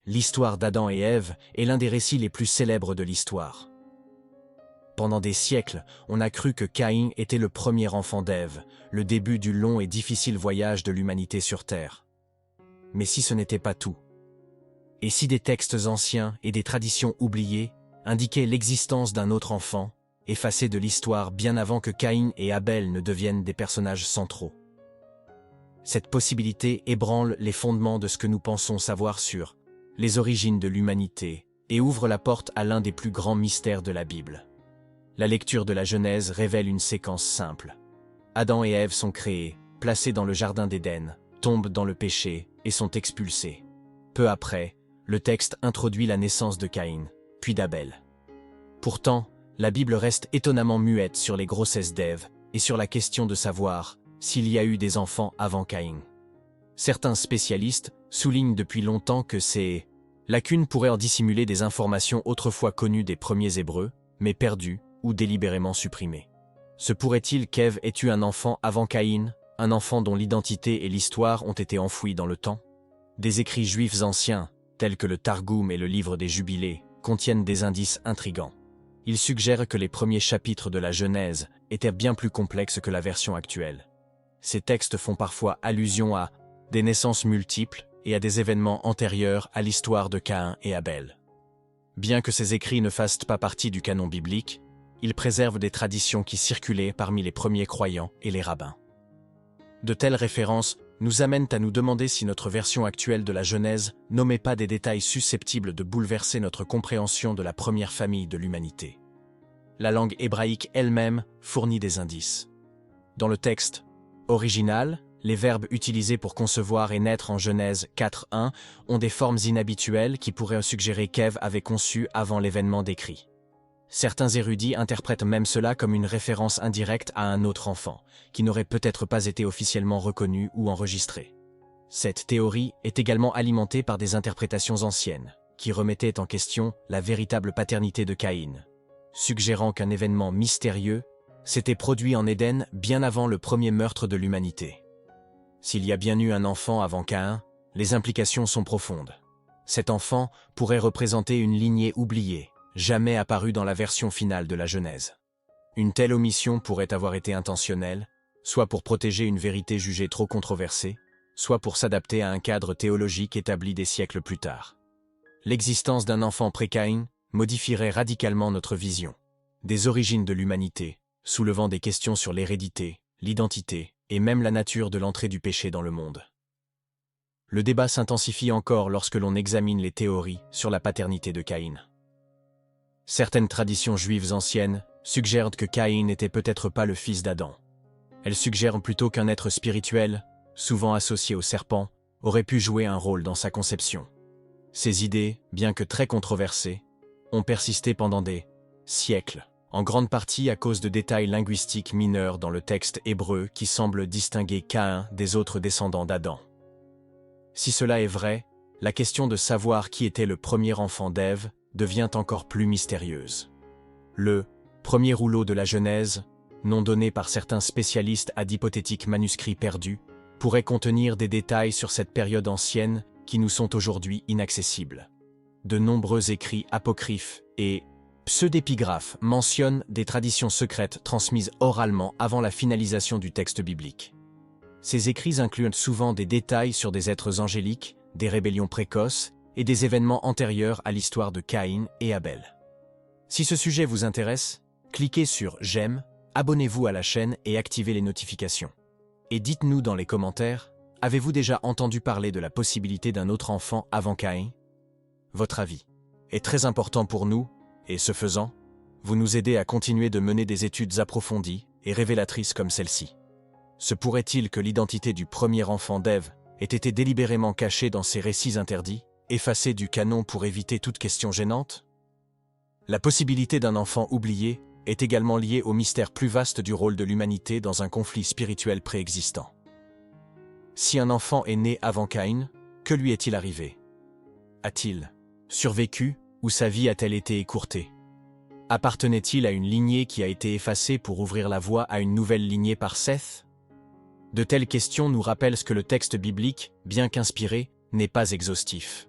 l'histoire d'Adam et Ève est l'un des récits les plus célèbres de l'histoire. Pendant des siècles, on a cru que Caïn était le premier enfant d'Ève, le début du long et difficile voyage de l'humanité sur Terre. Mais si ce n'était pas tout? Et si des textes anciens et des traditions oubliées indiquaient l'existence d'un autre enfant, effacé de l'histoire bien avant que Caïn et Abel ne deviennent des personnages centraux? Cette possibilité ébranle les fondements de ce que nous pensons savoir sur les origines de l'humanité et ouvre la porte à l'un des plus grands mystères de la Bible. La lecture de la Genèse révèle une séquence simple. Adam et Ève sont créés, placés dans le jardin d'Éden, tombent dans le péché et sont expulsés. Peu après, le texte introduit la naissance de Caïn, puis d'Abel. Pourtant, la Bible reste étonnamment muette sur les grossesses d'Ève et sur la question de savoir s'il y a eu des enfants avant Caïn. Certains spécialistes soulignent depuis longtemps que ces lacunes pourraient en dissimuler des informations autrefois connues des premiers Hébreux, mais perdues ou délibérément supprimées. Se pourrait-il qu'Ève ait eu un enfant avant Caïn, un enfant dont l'identité et l'histoire ont été enfouies dans le temps? Des écrits juifs anciens, tels que le Targum et le livre des Jubilés, contiennent des indices intrigants. Ils suggèrent que les premiers chapitres de la Genèse étaient bien plus complexes que la version actuelle. Ces textes font parfois allusion à des naissances multiples et à des événements antérieurs à l'histoire de Caïn et Abel. Bien que ces écrits ne fassent pas partie du canon biblique, ils préservent des traditions qui circulaient parmi les premiers croyants et les rabbins. De telles références nous amènent à nous demander si notre version actuelle de la Genèse n'omet pas des détails susceptibles de bouleverser notre compréhension de la première famille de l'humanité. La langue hébraïque elle-même fournit des indices. Dans le texte original, les verbes utilisés pour concevoir et naître en Genèse 4.1 ont des formes inhabituelles qui pourraient suggérer qu'Ève avait conçu avant l'événement décrit. Certains érudits interprètent même cela comme une référence indirecte à un autre enfant, qui n'aurait peut-être pas été officiellement reconnu ou enregistré. Cette théorie est également alimentée par des interprétations anciennes, qui remettaient en question la véritable paternité de Caïn, suggérant qu'un événement mystérieux s'était produit en Éden bien avant le premier meurtre de l'humanité. S'il y a bien eu un enfant avant Caïn, les implications sont profondes. Cet enfant pourrait représenter une lignée oubliée, jamais apparue dans la version finale de la Genèse. Une telle omission pourrait avoir été intentionnelle, soit pour protéger une vérité jugée trop controversée, soit pour s'adapter à un cadre théologique établi des siècles plus tard. L'existence d'un enfant pré-Caïn modifierait radicalement notre vision des origines de l'humanité, soulevant des questions sur l'hérédité, l'identité et même la nature de l'entrée du péché dans le monde. Le débat s'intensifie encore lorsque l'on examine les théories sur la paternité de Caïn. Certaines traditions juives anciennes suggèrent que Caïn n'était peut-être pas le fils d'Adam. Elles suggèrent plutôt qu'un être spirituel, souvent associé au serpent, aurait pu jouer un rôle dans sa conception. Ces idées, bien que très controversées, ont persisté pendant des siècles, en grande partie à cause de détails linguistiques mineurs dans le texte hébreu qui semblent distinguer Caïn des autres descendants d'Adam. Si cela est vrai, la question de savoir qui était le premier enfant d'Ève devient encore plus mystérieuse. Le premier rouleau de la Genèse, nom donné par certains spécialistes à d'hypothétiques manuscrits perdus, pourrait contenir des détails sur cette période ancienne qui nous sont aujourd'hui inaccessibles. De nombreux écrits apocryphes et pseudépigraphes mentionnent des traditions secrètes transmises oralement avant la finalisation du texte biblique. Ces écrits incluent souvent des détails sur des êtres angéliques, des rébellions précoces et des événements antérieurs à l'histoire de Caïn et Abel. Si ce sujet vous intéresse, cliquez sur « J'aime », abonnez-vous à la chaîne et activez les notifications. Et dites-nous dans les commentaires, avez-vous déjà entendu parler de la possibilité d'un autre enfant avant Caïn? Votre avis est très important pour nous, et ce faisant, vous nous aidez à continuer de mener des études approfondies et révélatrices comme celle-ci. Se pourrait-il que l'identité du premier enfant d'Ève ait été délibérément cachée dans ces récits interdits, effacée du canon pour éviter toute question gênante? La possibilité d'un enfant oublié est également liée au mystère plus vaste du rôle de l'humanité dans un conflit spirituel préexistant. Si un enfant est né avant Caïn, que lui est-il arrivé? A-t-il survécu ou sa vie a-t-elle été écourtée? Appartenait-il à une lignée qui a été effacée pour ouvrir la voie à une nouvelle lignée par Seth? De telles questions nous rappellent ce que le texte biblique, bien qu'inspiré, n'est pas exhaustif.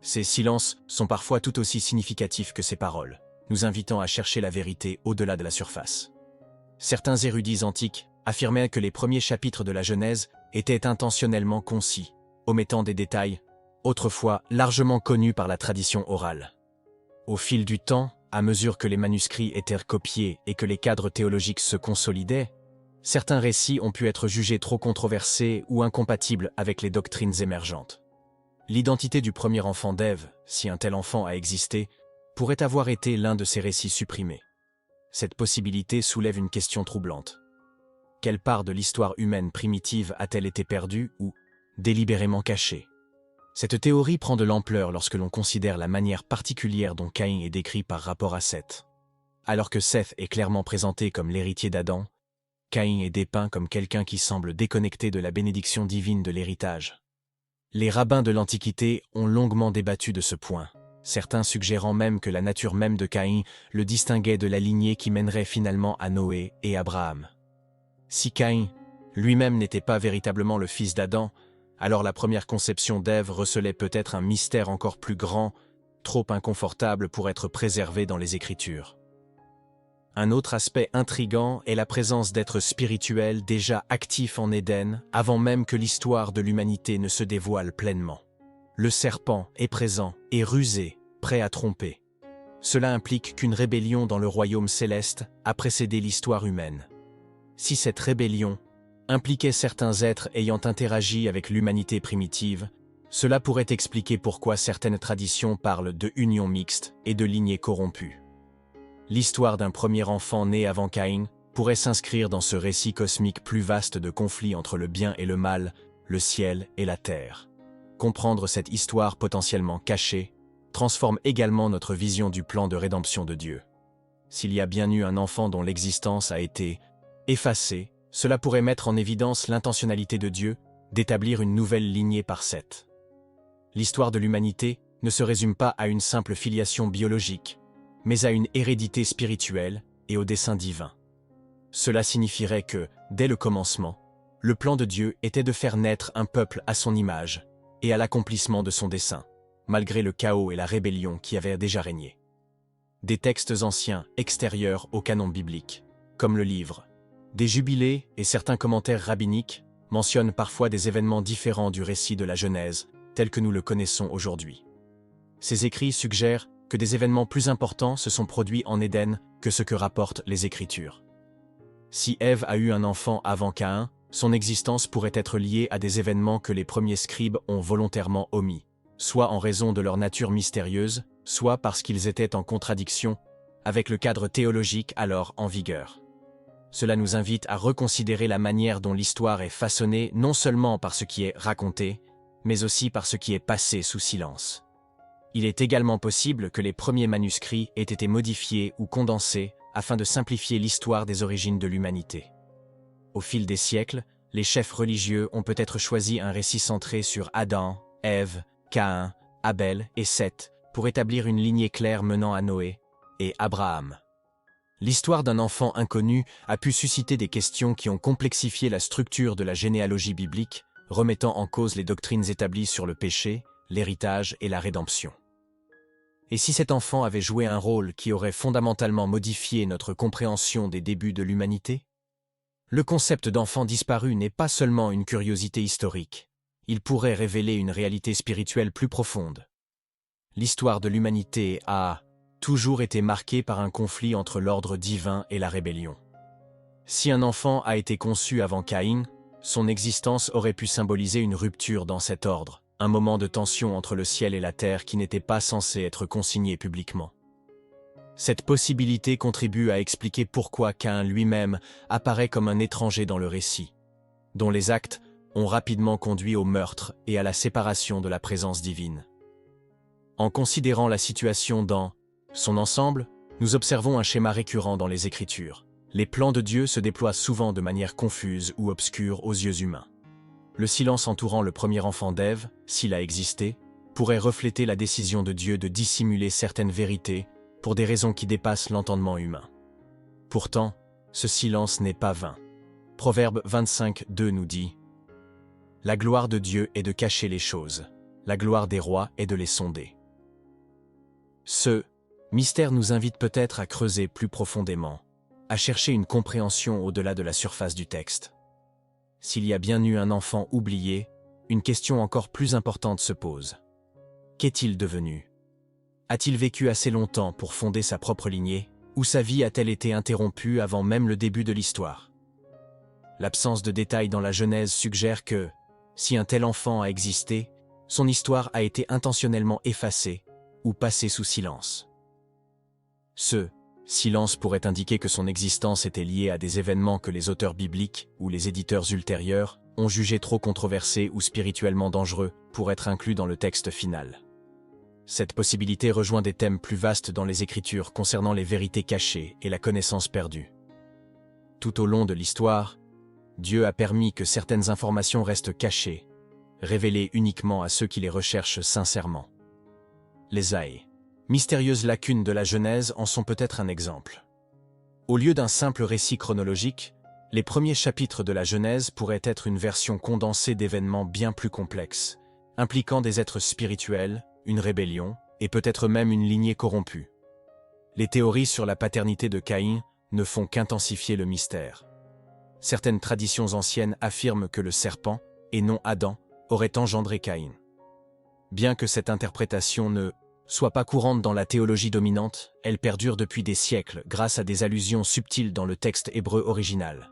Ces silences sont parfois tout aussi significatifs que ces paroles, nous invitant à chercher la vérité au-delà de la surface. Certains érudits antiques affirmaient que les premiers chapitres de la Genèse étaient intentionnellement concis, omettant des détails, autrefois largement connus par la tradition orale. Au fil du temps, à mesure que les manuscrits étaient recopiés et que les cadres théologiques se consolidaient, certains récits ont pu être jugés trop controversés ou incompatibles avec les doctrines émergentes. L'identité du premier enfant d'Ève, si un tel enfant a existé, pourrait avoir été l'un de ces récits supprimés. Cette possibilité soulève une question troublante. Quelle part de l'histoire humaine primitive a-t-elle été perdue ou délibérément cachée? Cette théorie prend de l'ampleur lorsque l'on considère la manière particulière dont Caïn est décrit par rapport à Seth. Alors que Seth est clairement présenté comme l'héritier d'Adam, Caïn est dépeint comme quelqu'un qui semble déconnecté de la bénédiction divine de l'héritage. Les rabbins de l'Antiquité ont longuement débattu de ce point, certains suggérant même que la nature même de Caïn le distinguait de la lignée qui mènerait finalement à Noé et Abraham. Si Caïn lui-même n'était pas véritablement le fils d'Adam, alors la première conception d'Ève recelait peut-être un mystère encore plus grand, trop inconfortable pour être préservé dans les Écritures. Un autre aspect intrigant est la présence d'êtres spirituels déjà actifs en Éden avant même que l'histoire de l'humanité ne se dévoile pleinement. Le serpent est présent et rusé, prêt à tromper. Cela implique qu'une rébellion dans le royaume céleste a précédé l'histoire humaine. Si cette rébellion impliquait certains êtres ayant interagi avec l'humanité primitive, cela pourrait expliquer pourquoi certaines traditions parlent de union mixte et de lignées corrompues. L'histoire d'un premier enfant né avant Caïn pourrait s'inscrire dans ce récit cosmique plus vaste de conflits entre le bien et le mal, le ciel et la terre. Comprendre cette histoire potentiellement cachée transforme également notre vision du plan de rédemption de Dieu. S'il y a bien eu un enfant dont l'existence a été effacée, cela pourrait mettre en évidence l'intentionnalité de Dieu d'établir une nouvelle lignée par Seth. L'histoire de l'humanité ne se résume pas à une simple filiation biologique, mais à une hérédité spirituelle et au dessein divin. Cela signifierait que, dès le commencement, le plan de Dieu était de faire naître un peuple à son image et à l'accomplissement de son dessein, malgré le chaos et la rébellion qui avaient déjà régné. Des textes anciens extérieurs au canon biblique, comme le livre des Jubilés et certains commentaires rabbiniques, mentionnent parfois des événements différents du récit de la Genèse, tel que nous le connaissons aujourd'hui. Ces écrits suggèrent que des événements plus importants se sont produits en Éden que ce que rapportent les Écritures. Si Ève a eu un enfant avant Caïn, son existence pourrait être liée à des événements que les premiers scribes ont volontairement omis, soit en raison de leur nature mystérieuse, soit parce qu'ils étaient en contradiction avec le cadre théologique alors en vigueur. Cela nous invite à reconsidérer la manière dont l'histoire est façonnée non seulement par ce qui est raconté, mais aussi par ce qui est passé sous silence. Il est également possible que les premiers manuscrits aient été modifiés ou condensés afin de simplifier l'histoire des origines de l'humanité. Au fil des siècles, les chefs religieux ont peut-être choisi un récit centré sur Adam, Ève, Caïn, Abel et Seth pour établir une lignée claire menant à Noé et Abraham. L'histoire d'un enfant inconnu a pu susciter des questions qui ont complexifié la structure de la généalogie biblique, remettant en cause les doctrines établies sur le péché, l'héritage et la rédemption. Et si cet enfant avait joué un rôle qui aurait fondamentalement modifié notre compréhension des débuts de l'humanité? Le concept d'enfant disparu n'est pas seulement une curiosité historique, il pourrait révéler une réalité spirituelle plus profonde. L'histoire de l'humanité a toujours été marquée par un conflit entre l'ordre divin et la rébellion. Si un enfant a été conçu avant Caïn, son existence aurait pu symboliser une rupture dans cet ordre, un moment de tension entre le ciel et la terre qui n'était pas censé être consigné publiquement. Cette possibilité contribue à expliquer pourquoi Caïn lui-même apparaît comme un étranger dans le récit, dont les actes ont rapidement conduit au meurtre et à la séparation de la présence divine. En considérant la situation dans son ensemble, nous observons un schéma récurrent dans les Écritures. Les plans de Dieu se déploient souvent de manière confuse ou obscure aux yeux humains. Le silence entourant le premier enfant d'Ève, s'il a existé, pourrait refléter la décision de Dieu de dissimuler certaines vérités pour des raisons qui dépassent l'entendement humain. Pourtant, ce silence n'est pas vain. Proverbe 25:2 nous dit « La gloire de Dieu est de cacher les choses, la gloire des rois est de les sonder. » Ce mystère nous invite peut-être à creuser plus profondément, à chercher une compréhension au-delà de la surface du texte. S'il y a bien eu un enfant oublié, une question encore plus importante se pose. Qu'est-il devenu? A-t-il vécu assez longtemps pour fonder sa propre lignée, ou sa vie a-t-elle été interrompue avant même le début de l'histoire? L'absence de détails dans la Genèse suggère que, si un tel enfant a existé, son histoire a été intentionnellement effacée ou passée sous silence. Ce silence pourrait indiquer que son existence était liée à des événements que les auteurs bibliques ou les éditeurs ultérieurs ont jugés trop controversés ou spirituellement dangereux pour être inclus dans le texte final. Cette possibilité rejoint des thèmes plus vastes dans les Écritures concernant les vérités cachées et la connaissance perdue. Tout au long de l'histoire, Dieu a permis que certaines informations restent cachées, révélées uniquement à ceux qui les recherchent sincèrement. Les mystérieuses lacunes de la Genèse en sont peut-être un exemple. Au lieu d'un simple récit chronologique, les premiers chapitres de la Genèse pourraient être une version condensée d'événements bien plus complexes, impliquant des êtres spirituels, une rébellion, et peut-être même une lignée corrompue. Les théories sur la paternité de Caïn ne font qu'intensifier le mystère. Certaines traditions anciennes affirment que le serpent, et non Adam, aurait engendré Caïn. Bien que cette interprétation ne soit pas courante dans la théologie dominante, elle perdure depuis des siècles grâce à des allusions subtiles dans le texte hébreu original.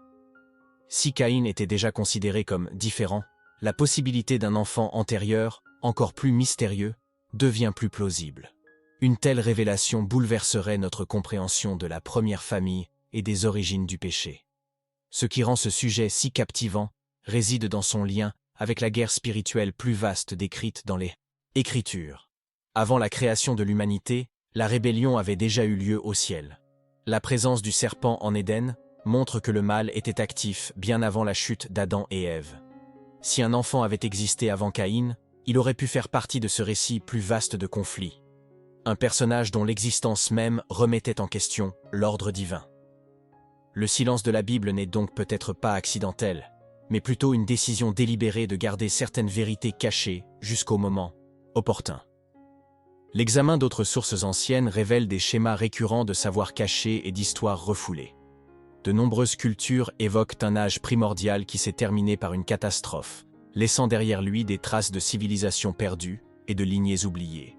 Si Caïn était déjà considéré comme différent, la possibilité d'un enfant antérieur, encore plus mystérieux, devient plus plausible. Une telle révélation bouleverserait notre compréhension de la première famille et des origines du péché. Ce qui rend ce sujet si captivant réside dans son lien avec la guerre spirituelle plus vaste décrite dans les Écritures. Avant la création de l'humanité, la rébellion avait déjà eu lieu au ciel. La présence du serpent en Éden montre que le mal était actif bien avant la chute d'Adam et Ève. Si un enfant avait existé avant Caïn, il aurait pu faire partie de ce récit plus vaste de conflits. Un personnage dont l'existence même remettait en question l'ordre divin. Le silence de la Bible n'est donc peut-être pas accidentel, mais plutôt une décision délibérée de garder certaines vérités cachées jusqu'au moment opportun. L'examen d'autres sources anciennes révèle des schémas récurrents de savoirs cachés et d'histoires refoulées. De nombreuses cultures évoquent un âge primordial qui s'est terminé par une catastrophe, laissant derrière lui des traces de civilisations perdues et de lignées oubliées.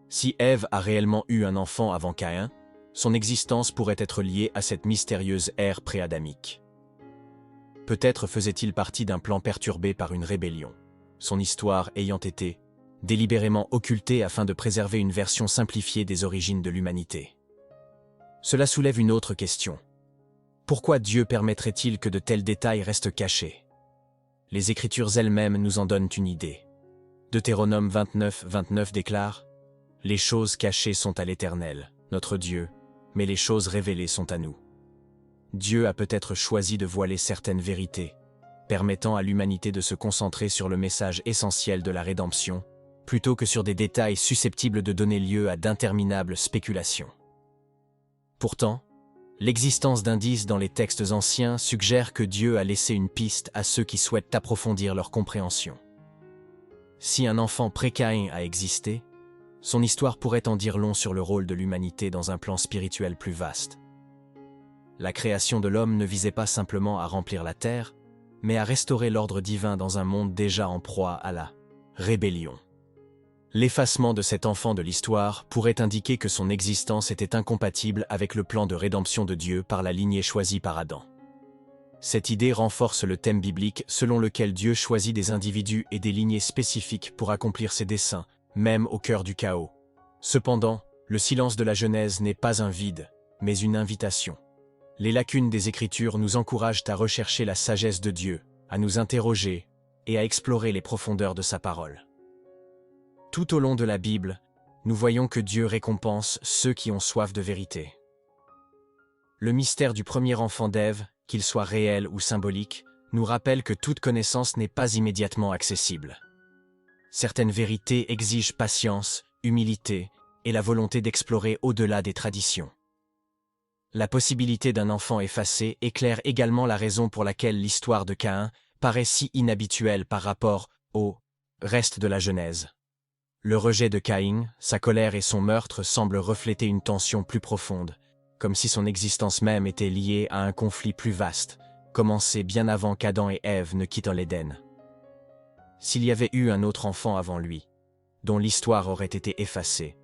Si Ève a réellement eu un enfant avant Caïn, son existence pourrait être liée à cette mystérieuse ère pré-adamique. Peut-être faisait-il partie d'un plan perturbé par une rébellion, son histoire ayant été délibérément occultée afin de préserver une version simplifiée des origines de l'humanité. Cela soulève une autre question. Pourquoi Dieu permettrait-il que de tels détails restent cachés? Les Écritures elles-mêmes nous en donnent une idée. Deutéronome 29:29 déclare « Les choses cachées sont à l'Éternel, notre Dieu, mais les choses révélées sont à nous. » Dieu a peut-être choisi de voiler certaines vérités, permettant à l'humanité de se concentrer sur le message essentiel de la rédemption, plutôt que sur des détails susceptibles de donner lieu à d'interminables spéculations. Pourtant, l'existence d'indices dans les textes anciens suggère que Dieu a laissé une piste à ceux qui souhaitent approfondir leur compréhension. Si un enfant pré-Caïn a existé, son histoire pourrait en dire long sur le rôle de l'humanité dans un plan spirituel plus vaste. La création de l'homme ne visait pas simplement à remplir la terre, mais à restaurer l'ordre divin dans un monde déjà en proie à la rébellion. L'effacement de cet enfant de l'histoire pourrait indiquer que son existence était incompatible avec le plan de rédemption de Dieu par la lignée choisie par Adam. Cette idée renforce le thème biblique selon lequel Dieu choisit des individus et des lignées spécifiques pour accomplir ses desseins, même au cœur du chaos. Cependant, le silence de la Genèse n'est pas un vide, mais une invitation. Les lacunes des Écritures nous encouragent à rechercher la sagesse de Dieu, à nous interroger et à explorer les profondeurs de sa parole. Tout au long de la Bible, nous voyons que Dieu récompense ceux qui ont soif de vérité. Le mystère du premier enfant d'Ève, qu'il soit réel ou symbolique, nous rappelle que toute connaissance n'est pas immédiatement accessible. Certaines vérités exigent patience, humilité et la volonté d'explorer au-delà des traditions. La possibilité d'un enfant effacé éclaire également la raison pour laquelle l'histoire de Caïn paraît si inhabituelle par rapport au reste de la Genèse. Le rejet de Caïn, sa colère et son meurtre semblent refléter une tension plus profonde, comme si son existence même était liée à un conflit plus vaste, commencé bien avant qu'Adam et Ève ne quittent l'Éden. S'il y avait eu un autre enfant avant lui, dont l'histoire aurait été effacée,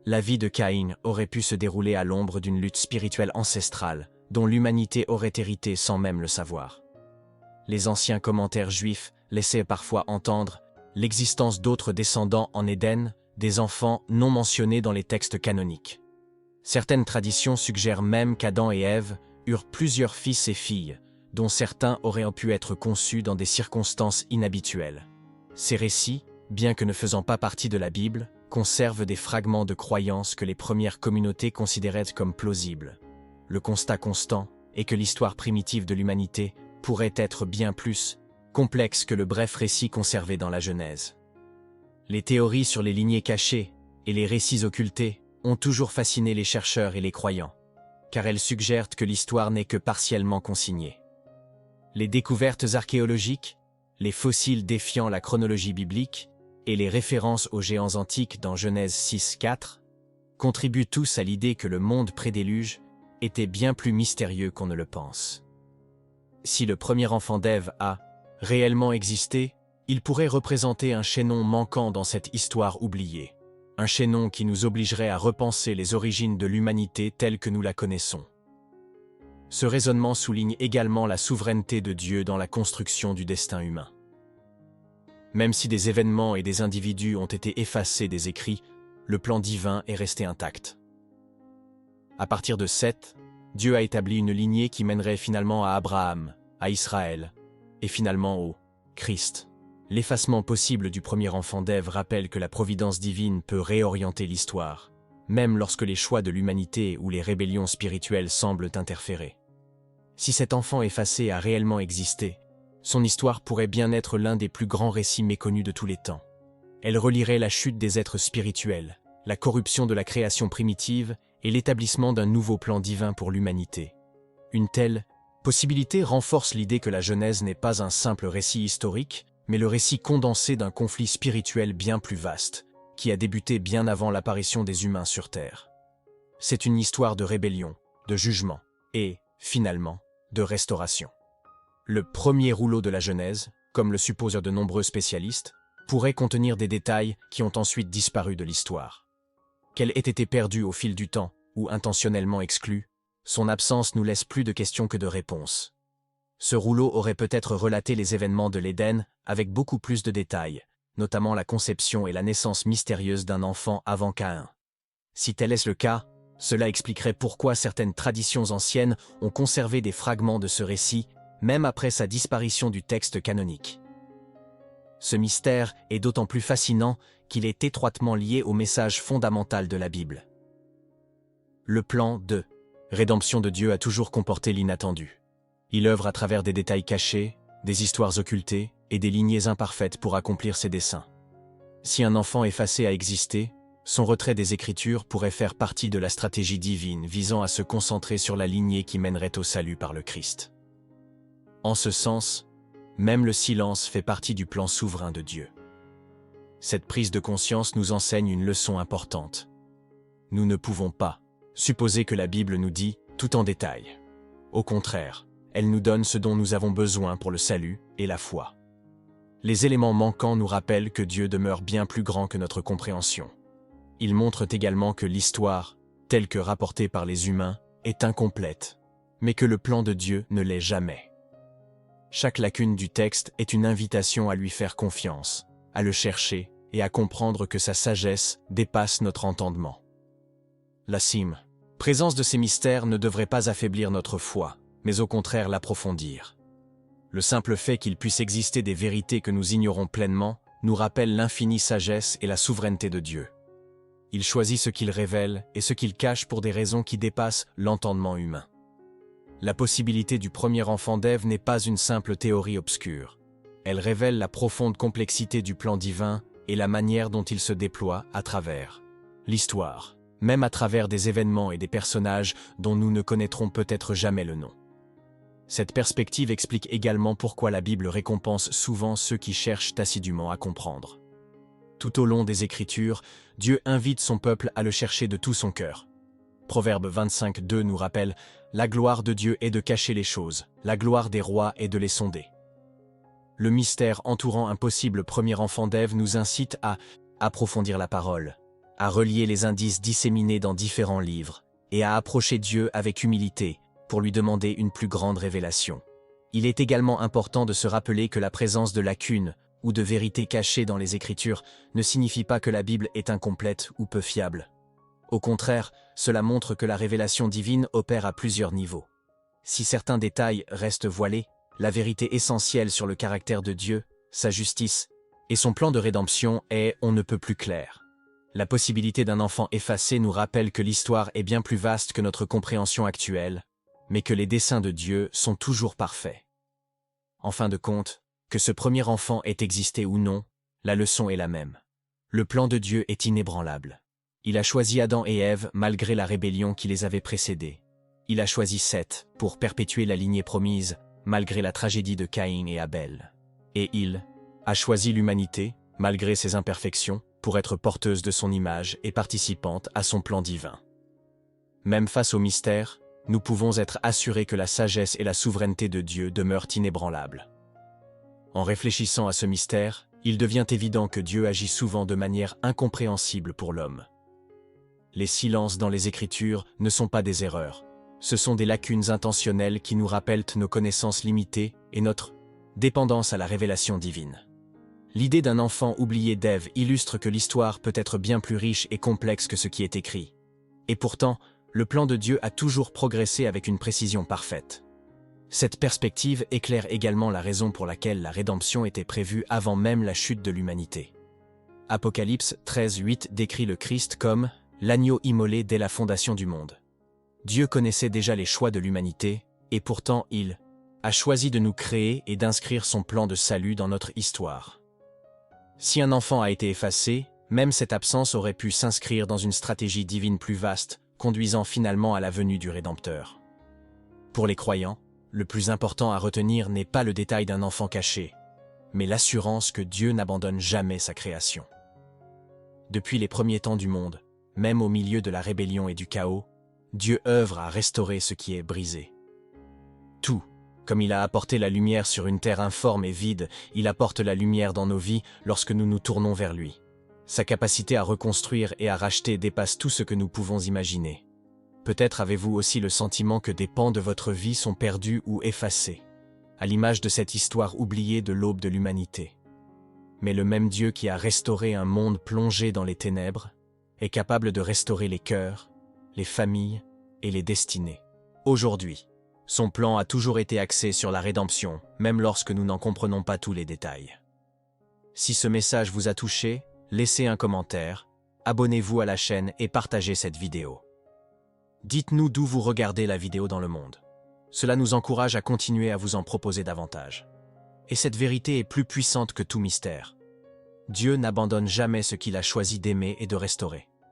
la vie de Caïn aurait pu se dérouler à l'ombre d'une lutte spirituelle ancestrale, dont l'humanité aurait hérité sans même le savoir. Les anciens commentaires juifs laissaient parfois entendre l'existence d'autres descendants en Éden, des enfants non mentionnés dans les textes canoniques. Certaines traditions suggèrent même qu'Adam et Ève eurent plusieurs fils et filles, dont certains auraient pu être conçus dans des circonstances inhabituelles. Ces récits, bien que ne faisant pas partie de la Bible, conservent des fragments de croyances que les premières communautés considéraient comme plausibles. Le constat constant est que l'histoire primitive de l'humanité pourrait être bien plus complexe que le bref récit conservé dans la Genèse. Les théories sur les lignées cachées et les récits occultés ont toujours fasciné les chercheurs et les croyants, car elles suggèrent que l'histoire n'est que partiellement consignée. Les découvertes archéologiques, les fossiles défiant la chronologie biblique et les références aux géants antiques dans Genèse 6:4 contribuent tous à l'idée que le monde pré-déluge était bien plus mystérieux qu'on ne le pense. Si le premier enfant d'Ève a réellement existé, il pourrait représenter un chaînon manquant dans cette histoire oubliée, un chaînon qui nous obligerait à repenser les origines de l'humanité telle que nous la connaissons. Ce raisonnement souligne également la souveraineté de Dieu dans la construction du destin humain. Même si des événements et des individus ont été effacés des écrits, le plan divin est resté intact. À partir de Seth, Dieu a établi une lignée qui mènerait finalement à Abraham, à Israël, et finalement au Christ. L'effacement possible du premier enfant d'Ève rappelle que la providence divine peut réorienter l'histoire, même lorsque les choix de l'humanité ou les rébellions spirituelles semblent interférer. Si cet enfant effacé a réellement existé, son histoire pourrait bien être l'un des plus grands récits méconnus de tous les temps. Elle relierait la chute des êtres spirituels, la corruption de la création primitive et l'établissement d'un nouveau plan divin pour l'humanité. Une telle possibilité renforce l'idée que la Genèse n'est pas un simple récit historique, mais le récit condensé d'un conflit spirituel bien plus vaste, qui a débuté bien avant l'apparition des humains sur Terre. C'est une histoire de rébellion, de jugement et, finalement, de restauration. Le premier rouleau de la Genèse, comme le supposent de nombreux spécialistes, pourrait contenir des détails qui ont ensuite disparu de l'histoire. Qu'elle ait été perdue au fil du temps ou intentionnellement exclue, son absence nous laisse plus de questions que de réponses. Ce rouleau aurait peut-être relaté les événements de l'Éden avec beaucoup plus de détails, notamment la conception et la naissance mystérieuse d'un enfant avant Caïn. Si tel est le cas, cela expliquerait pourquoi certaines traditions anciennes ont conservé des fragments de ce récit, même après sa disparition du texte canonique. Ce mystère est d'autant plus fascinant qu'il est étroitement lié au message fondamental de la Bible. Le plan de rédemption de Dieu a toujours comporté l'inattendu. Il œuvre à travers des détails cachés, des histoires occultées et des lignées imparfaites pour accomplir ses desseins. Si un enfant effacé a existé, son retrait des Écritures pourrait faire partie de la stratégie divine visant à se concentrer sur la lignée qui mènerait au salut par le Christ. En ce sens, même le silence fait partie du plan souverain de Dieu. Cette prise de conscience nous enseigne une leçon importante. Nous ne pouvons pas supposer que la Bible nous dit tout en détail. Au contraire, elle nous donne ce dont nous avons besoin pour le salut et la foi. Les éléments manquants nous rappellent que Dieu demeure bien plus grand que notre compréhension. Ils montrent également que l'histoire, telle que rapportée par les humains, est incomplète, mais que le plan de Dieu ne l'est jamais. Chaque lacune du texte est une invitation à lui faire confiance, à le chercher et à comprendre que sa sagesse dépasse notre entendement. La présence de ces mystères ne devrait pas affaiblir notre foi, mais au contraire l'approfondir. Le simple fait qu'il puisse exister des vérités que nous ignorons pleinement nous rappelle l'infinie sagesse et la souveraineté de Dieu. Il choisit ce qu'il révèle et ce qu'il cache pour des raisons qui dépassent l'entendement humain. La possibilité du premier enfant d'Ève n'est pas une simple théorie obscure. Elle révèle la profonde complexité du plan divin et la manière dont il se déploie à travers l'histoire, même à travers des événements et des personnages dont nous ne connaîtrons peut-être jamais le nom. Cette perspective explique également pourquoi la Bible récompense souvent ceux qui cherchent assidûment à comprendre. Tout au long des Écritures, Dieu invite son peuple à le chercher de tout son cœur. Proverbe 25:2 nous rappelle « La gloire de Dieu est de cacher les choses, la gloire des rois est de les sonder ». Le mystère entourant un possible premier enfant d'Ève nous incite à approfondir la parole, à relier les indices disséminés dans différents livres, et à approcher Dieu avec humilité pour lui demander une plus grande révélation. Il est également important de se rappeler que la présence de lacunes ou de vérités cachées dans les Écritures ne signifie pas que la Bible est incomplète ou peu fiable. Au contraire, cela montre que la révélation divine opère à plusieurs niveaux. Si certains détails restent voilés, la vérité essentielle sur le caractère de Dieu, sa justice et son plan de rédemption est on ne peut plus clair. La possibilité d'un enfant effacé nous rappelle que l'histoire est bien plus vaste que notre compréhension actuelle, mais que les desseins de Dieu sont toujours parfaits. En fin de compte, que ce premier enfant ait existé ou non, la leçon est la même. Le plan de Dieu est inébranlable. Il a choisi Adam et Ève malgré la rébellion qui les avait précédés. Il a choisi Seth pour perpétuer la lignée promise malgré la tragédie de Caïn et Abel. Et il a choisi l'humanité, malgré ses imperfections, pour être porteuse de son image et participante à son plan divin. Même face au mystère, nous pouvons être assurés que la sagesse et la souveraineté de Dieu demeurent inébranlables. En réfléchissant à ce mystère, il devient évident que Dieu agit souvent de manière incompréhensible pour l'homme. Les silences dans les Écritures ne sont pas des erreurs. Ce sont des lacunes intentionnelles qui nous rappellent nos connaissances limitées et notre dépendance à la révélation divine. L'idée d'un enfant oublié d'Ève illustre que l'histoire peut être bien plus riche et complexe que ce qui est écrit. Et pourtant, le plan de Dieu a toujours progressé avec une précision parfaite. Cette perspective éclaire également la raison pour laquelle la rédemption était prévue avant même la chute de l'humanité. Apocalypse 13:8 décrit le Christ comme « l'agneau immolé dès la fondation du monde ». Dieu connaissait déjà les choix de l'humanité, et pourtant il a choisi de nous créer et d'inscrire son plan de salut dans notre histoire. Si un enfant a été effacé, même cette absence aurait pu s'inscrire dans une stratégie divine plus vaste, conduisant finalement à la venue du Rédempteur. Pour les croyants, le plus important à retenir n'est pas le détail d'un enfant caché, mais l'assurance que Dieu n'abandonne jamais sa création. Depuis les premiers temps du monde, même au milieu de la rébellion et du chaos, Dieu œuvre à restaurer ce qui est brisé. Tout, comme il a apporté la lumière sur une terre informe et vide, il apporte la lumière dans nos vies lorsque nous nous tournons vers lui. Sa capacité à reconstruire et à racheter dépasse tout ce que nous pouvons imaginer. Peut-être avez-vous aussi le sentiment que des pans de votre vie sont perdus ou effacés, à l'image de cette histoire oubliée de l'aube de l'humanité. Mais le même Dieu qui a restauré un monde plongé dans les ténèbres est capable de restaurer les cœurs, les familles et les destinées. Aujourd'hui, son plan a toujours été axé sur la rédemption, même lorsque nous n'en comprenons pas tous les détails. Si ce message vous a touché, laissez un commentaire, abonnez-vous à la chaîne et partagez cette vidéo. Dites-nous d'où vous regardez la vidéo dans le monde. Cela nous encourage à continuer à vous en proposer davantage. Et cette vérité est plus puissante que tout mystère. Dieu n'abandonne jamais ce qu'il a choisi d'aimer et de restaurer.